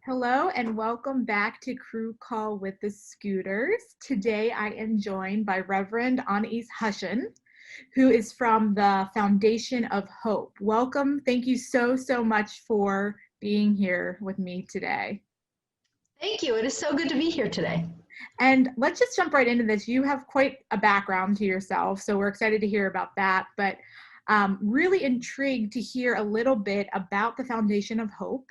Hello and welcome back to Crew Call with the Scooters. Today I am joined by Reverend Anais Hussian, who is from the Foundation of Hope. Welcome. Thank you so much for being here with me today. Thank you. It is so good to be here today. And let's just jump right into this. You have quite a background to yourself, so we're excited to hear about that, but really intrigued to hear a little bit about the Foundation of Hope,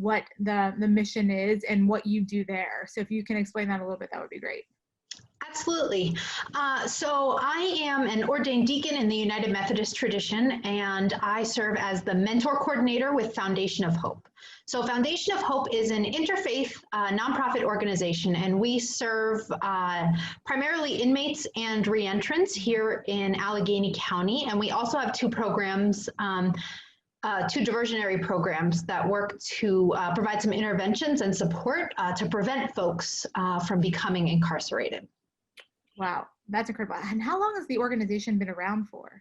what the mission is and what you do there. So if you can explain that a little bit, that would be great. Absolutely. So I am an ordained deacon in the United Methodist tradition, and I serve as the Mentor Coordinator with Foundation of Hope. So Foundation of Hope is an interfaith nonprofit organization, and we serve primarily inmates and reentrants here in Allegheny County. And we also have two programs, two diversionary programs that work to provide some interventions and support to prevent folks from becoming incarcerated. Wow, that's incredible. And how long has the organization been around for?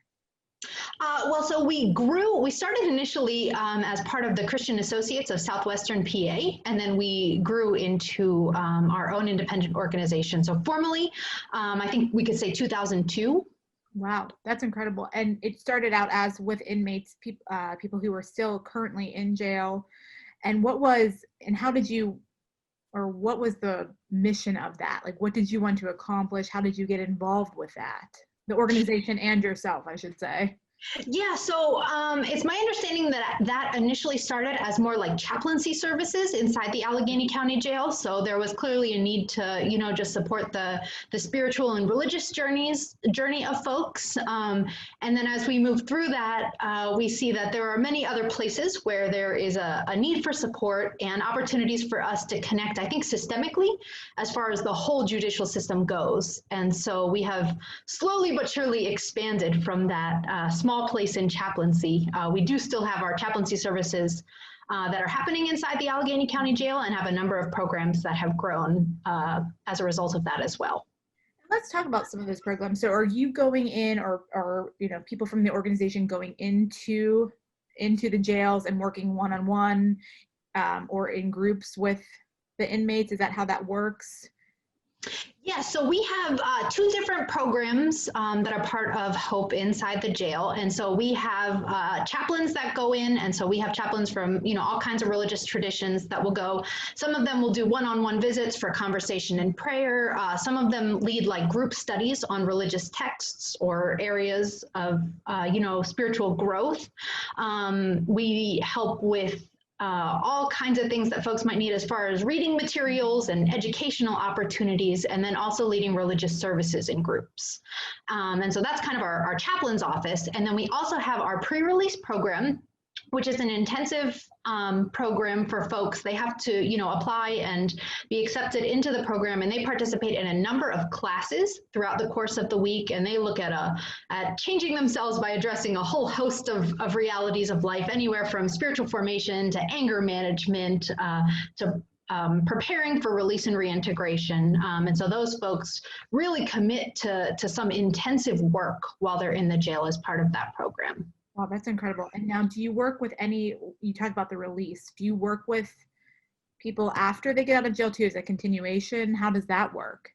Well, so we started initially as part of the Christian Associates of Southwestern PA, and then we grew into our own independent organization. So formally, I think we could say 2002. Wow, that's incredible. And it started out as with inmates, people who are still currently in jail. And what was the mission of that? Like, what did you want to accomplish? How did you get involved with that? The organization and yourself, I should say. Yeah, so it's my understanding that that initially started as more like chaplaincy services inside the Allegheny County Jail. So there was clearly a need to, just support the spiritual and religious journey of folks. And then as we move through that, we see that there are many other places where there is a need for support and opportunities for us to connect, I think, systemically as far as the whole judicial system goes. And so we have slowly but surely expanded from that small place in chaplaincy. We do still have our chaplaincy services that are happening inside the Allegheny County Jail and have a number of programs that have grown as a result of that as well. Let's talk about some of those programs. So are you going in or people from the organization going into the jails and working one-on-one or in groups with the inmates? Is that how that works? Yeah, so we have two different programs that are part of Hope inside the jail. And so we have chaplains that go in. And so we have chaplains from, all kinds of religious traditions that will go. Some of them will do one-on-one visits for conversation and prayer. Some of them lead like group studies on religious texts or areas of, spiritual growth. We help with all kinds of things that folks might need as far as reading materials and educational opportunities, and then also leading religious services in groups. And so that's kind of our chaplain's office. And then we also have our pre-release program, which is an intensive program for folks. They have to, apply and be accepted into the program, and they participate in a number of classes throughout the course of the week, and they look at changing themselves by addressing a whole host of realities of life, anywhere from spiritual formation to anger management to preparing for release and reintegration. And so those folks really commit to some intensive work while they're in the jail as part of that program. Wow, that's incredible. And now, do you work with you talked about the release, do you work with people after they get out of jail too? Is it continuation? How does that work?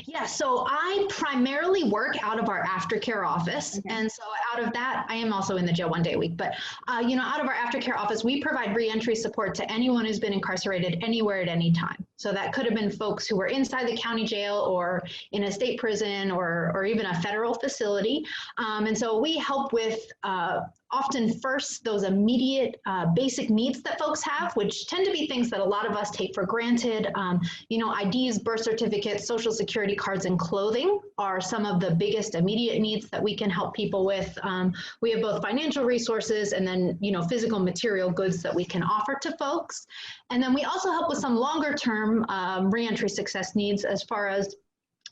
Yeah, so I primarily work out of our aftercare office. Okay. And so out of that, I am also in the jail one day a week, but out of our aftercare office, we provide reentry support to anyone who's been incarcerated anywhere at any time. So that could have been folks who were inside the county jail or in a state prison or even a federal facility. And so we help with often first those immediate basic needs that folks have, which tend to be things that a lot of us take for granted. IDs, birth certificates, social security cards, and clothing are some of the biggest immediate needs that we can help people with. We have both financial resources and then, physical material goods that we can offer to folks. And then we also help with some longer term reentry success needs as far as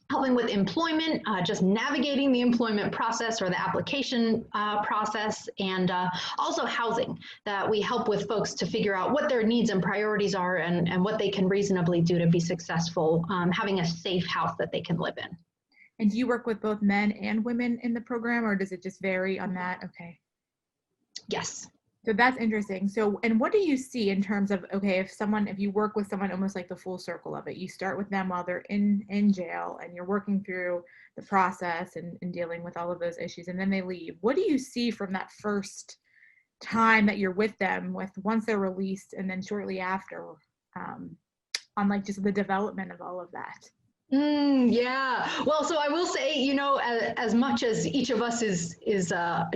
helping with employment, just navigating the employment process or the application process, and also housing, that we help with folks to figure out what their needs and priorities are and what they can reasonably do to be successful, having a safe house that they can live in. And do you work with both men and women in the program, or does it just vary on that? Okay. Yes. So that's interesting. So, and what do you see in terms of, okay, if you work with someone, almost like the full circle of it, you start with them while they're in jail and you're working through the process and dealing with all of those issues, and then they leave. What do you see from that first time that you're with them, with once they're released and then shortly after, on like just the development of all of that? Yeah. Well, so I will say, as much as each of us is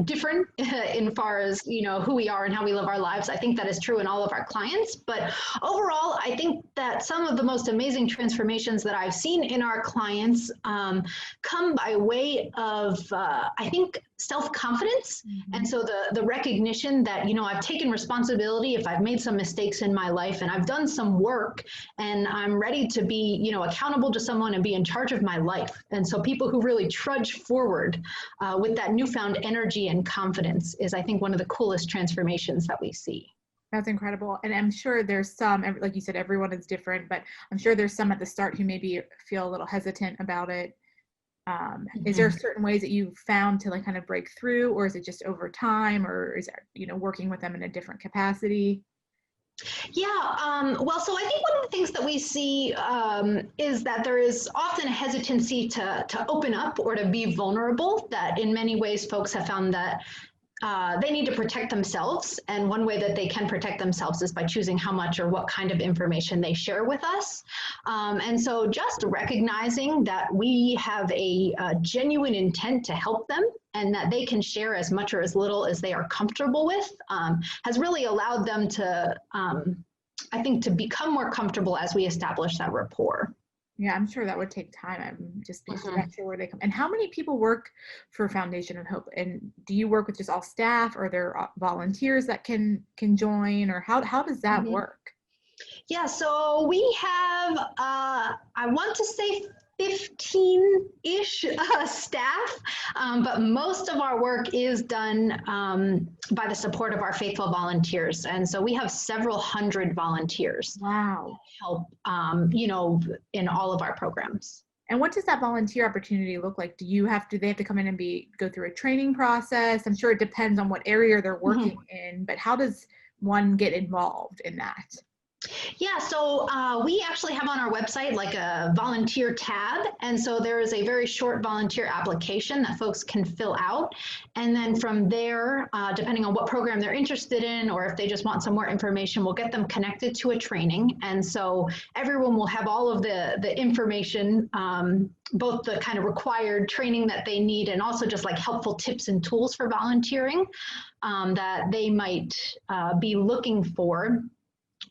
different in far as, who we are and how we live our lives, I think that is true in all of our clients. But overall, I think that some of the most amazing transformations that I've seen in our clients come by way of, I think, self-confidence. Mm-hmm. And so the recognition that, I've taken responsibility if I've made some mistakes in my life and I've done some work and I'm ready to be, accountable to someone and be in charge of my life. And so people who really trudge forward with that newfound energy and confidence is, I think, one of the coolest transformations that we see. That's incredible. And I'm sure there's some, like you said, everyone is different, but I'm sure there's some at the start who maybe feel a little hesitant about it. Is there certain ways that you've found to like kind of break through, or is it just over time, or is it, working with them in a different capacity? Yeah, well, so I think one of the things that we see is that there is often a hesitancy to open up or to be vulnerable, that in many ways folks have found that they need to protect themselves. And one way that they can protect themselves is by choosing how much or what kind of information they share with us. And so just recognizing that we have a genuine intent to help them and that they can share as much or as little as they are comfortable with has really allowed them to, I think, to become more comfortable as we establish that rapport. Yeah, I'm sure that would take time. I'm just not sure where they come. And how many people work for Foundation of Hope? And do you work with just all staff, or are there volunteers that can join, or how does that work? Yeah, so we have, I want to say 15-ish staff, but most of our work is done by the support of our faithful volunteers. And so we have several hundred volunteers. Wow. Help, in all of our programs. And what does that volunteer opportunity look like? Do they have to come in and go through a training process? I'm sure it depends on what area they're working in, but how does one get involved in that? Yeah, so we actually have on our website like a volunteer tab. And so there is a very short volunteer application that folks can fill out. And then from there, depending on what program they're interested in, or if they just want some more information, we'll get them connected to a training. And so everyone will have all of the information, both the kind of required training that they need and also just like helpful tips and tools for volunteering that they might be looking for.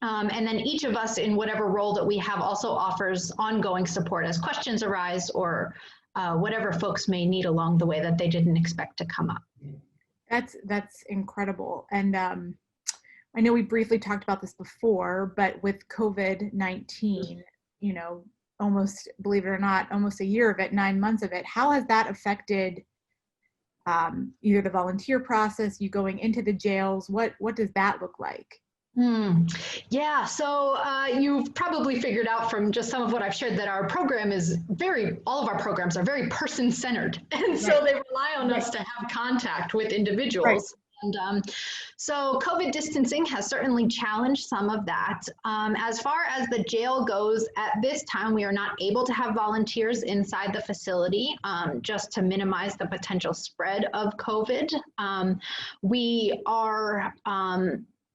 And then each of us in whatever role that we have also offers ongoing support as questions arise or whatever folks may need along the way that they didn't expect to come up. That's incredible. And I know we briefly talked about this before, but with COVID-19, almost, believe it or not, almost a year of it, 9 months of it, how has that affected either the volunteer process, you going into the jails? What does that look like? Yeah, so you've probably figured out from just some of what I've shared that our program is all of our programs are very person-centered. And so they rely on us to have contact with individuals. And so COVID distancing has certainly challenged some of that. As far as the jail goes, at this time, we are not able to have volunteers inside the facility just to minimize the potential spread of COVID. We are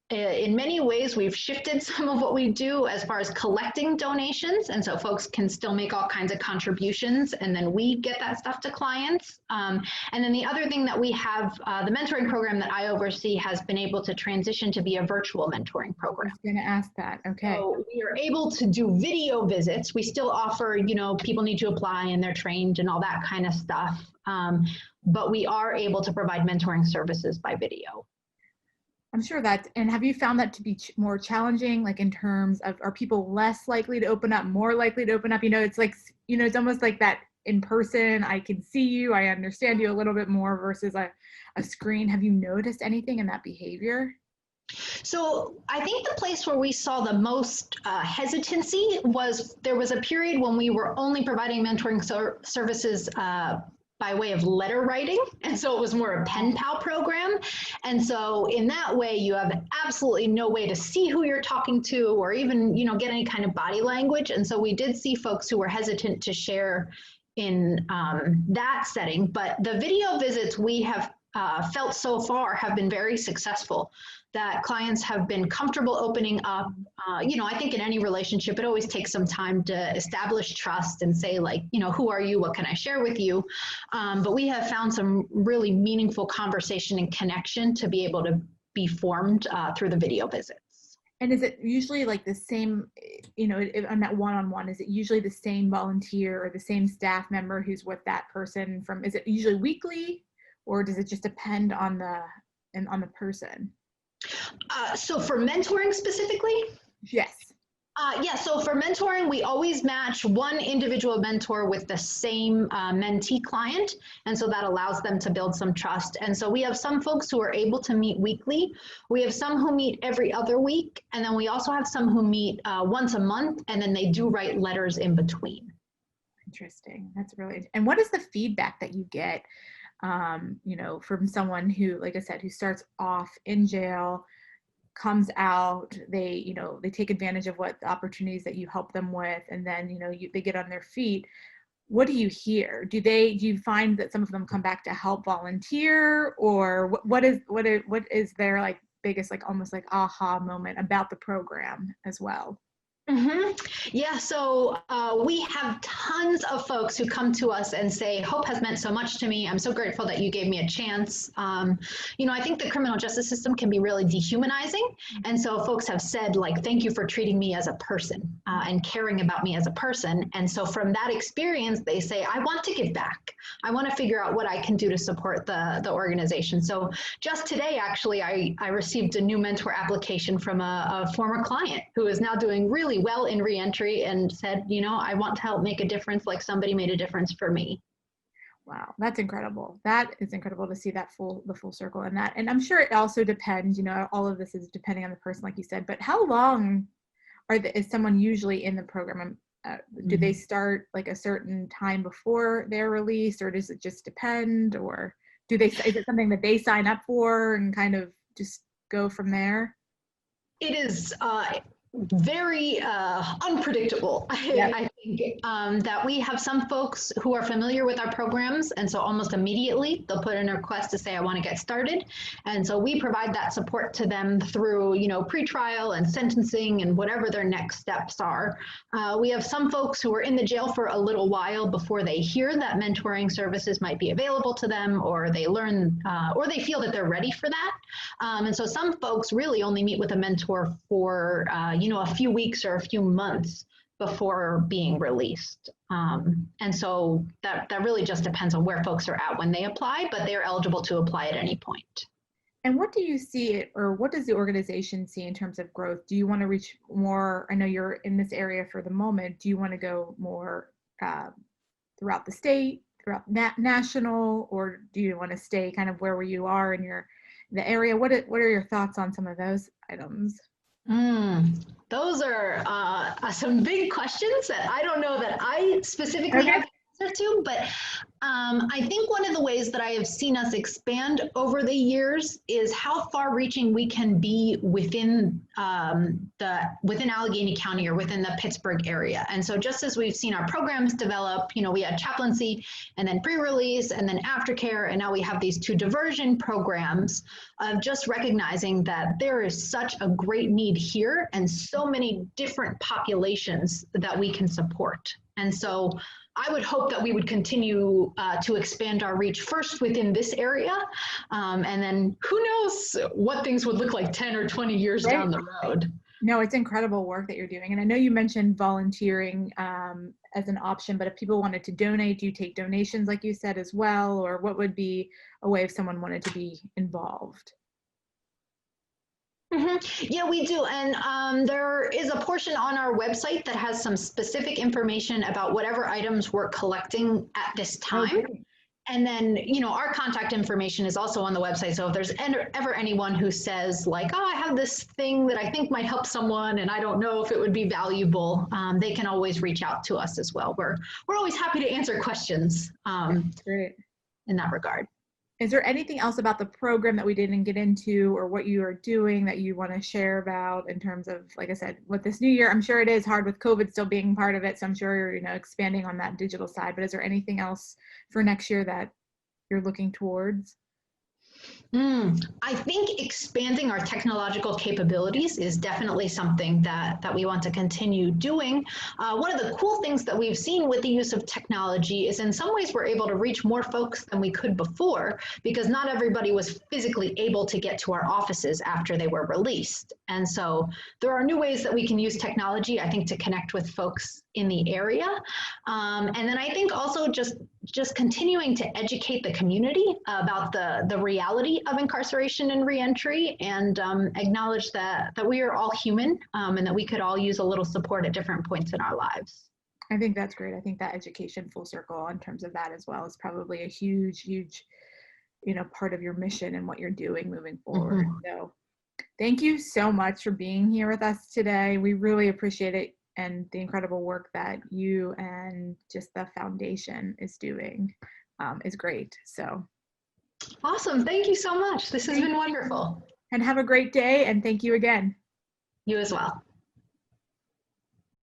in many ways, we've shifted some of what we do as far as collecting donations. And so folks can still make all kinds of contributions, and then we get that stuff to clients. And then the other thing that we have, the mentoring program that I oversee has been able to transition to be a virtual mentoring program. I was going to ask that. Okay. So we are able to do video visits. We still offer, people need to apply and they're trained and all that kind of stuff. But we are able to provide mentoring services by video. I'm sure and have you found that to be more challenging, like in terms of, are people less likely to open up, more likely to open up? It's like, it's almost like that in person, I can see you, I understand you a little bit more versus a screen. Have you noticed anything in that behavior? So I think the place where we saw the most hesitancy was there was a period when we were only providing mentoring services by way of letter writing. And so it was more a pen pal program. And so in that way, you have absolutely no way to see who you're talking to or even, get any kind of body language. And so we did see folks who were hesitant to share in that setting. But the video visits we have felt so far have been very successful, that clients have been comfortable opening up. I think in any relationship, it always takes some time to establish trust and say, like, who are you? What can I share with you? But we have found some really meaningful conversation and connection to be able to be formed through the video visits. And is it usually like the same, on that one-on-one, is it usually the same volunteer or the same staff member who's with that person is it usually weekly, or does it just depend on the person? So for mentoring specifically? Yes. So for mentoring, we always match one individual mentor with the same mentee client. And so that allows them to build some trust. And so we have some folks who are able to meet weekly. We have some who meet every other week. And then we also have some who meet once a month, and then they do write letters in between. Interesting. That's really, and what is the feedback that you get, from someone who, like I said, who starts off in jail, comes out, they take advantage of what the opportunities that you help them with, and then they get on their feet. What do you hear? Do you find that some of them come back to help volunteer, or what is their like biggest, like almost like aha moment about the program as well? Mm-hmm. Yeah, so we have tons of folks who come to us and say, Hope has meant so much to me. I'm so grateful that you gave me a chance. I think the criminal justice system can be really dehumanizing. And so folks have said, like, thank you for treating me as a person and caring about me as a person. And so from that experience, they say, I want to give back. I want to figure out what I can do to support the organization. So just today, actually, I received a new mentor application from a former client who is now doing really well in reentry and said, I want to help make a difference like somebody made a difference for me. Wow, that's incredible. That is incredible to see the full circle in that. And I'm sure it also depends, all of this is depending on the person, like you said, but how long is someone usually in the program? Do they start like a certain time before they're released, or does it just depend, or is it something that they sign up for and kind of just go from there? It is very unpredictable. Yep. I think that we have some folks who are familiar with our programs, and so almost immediately they'll put in a request to say, I want to get started. And so we provide that support to them through, pretrial and sentencing and whatever their next steps are. We have some folks who are in the jail for a little while before they hear that mentoring services might be available to them, or they learn, or they feel that they're ready for that. And so some folks really only meet with a mentor for, a few weeks or a few months before being released. And so that really just depends on where folks are at when they apply, but they're eligible to apply at any point. And what do you see, or what does the organization see in terms of growth? Do you want to reach more? I know you're in this area for the moment. Do you want to go more throughout the state, throughout national, or do you want to stay kind of where you are in the area? What are your thoughts on some of those items? Those are some big questions that I don't know that I specifically have the answer to, but I think one of the ways that I have seen us expand over the years is how far-reaching we can be within Allegheny County or within the Pittsburgh area. And so just as we've seen our programs develop, we had Chaplaincy and then pre-release and then aftercare, and now we have these two diversion programs of just recognizing that there is such a great need here and so many different populations that we can support. And so I would hope that we would continue to expand our reach first within this area. And then who knows what things would look like 10 or 20 years down the road. No, it's incredible work that you're doing. And I know you mentioned volunteering as an option, but if people wanted to donate, do you take donations like you said as well? Or what would be a way if someone wanted to be involved? Yeah, we do. And there is a portion on our website that has some specific information about whatever items we're collecting at this time. Okay. And then, our contact information is also on the website. So if there's ever anyone who says like, oh, I have this thing that I think might help someone and I don't know if it would be valuable, they can always reach out to us as well. We're always happy to answer questions. Great. in that regard. Is there anything else about the program that we didn't get into, or what you are doing that you want to share about in terms of, like I said, with this new year? I'm sure it is hard with COVID still being part of it, so I'm sure you're, expanding on that digital side, but is there anything else for next year that you're looking towards? I think expanding our technological capabilities is definitely something that we want to continue doing. One of the cool things that we've seen with the use of technology is in some ways we're able to reach more folks than we could before, because not everybody was physically able to get to our offices after they were released. And so there are new ways that we can use technology, I think, to connect with folks in the area. And then I think also just continuing to educate the community about the reality of incarceration and reentry, and acknowledge that we are all human, and that we could all use a little support at different points in our lives. I think that's great. I think that education full circle in terms of that as well is probably a huge, huge, part of your mission and what you're doing moving forward. So thank you so much for being here with us today. We really appreciate it, and the incredible work that you and just the foundation is doing is great. So awesome. Thank you so much. This has been wonderful. And have a great day, and thank you again. You as well.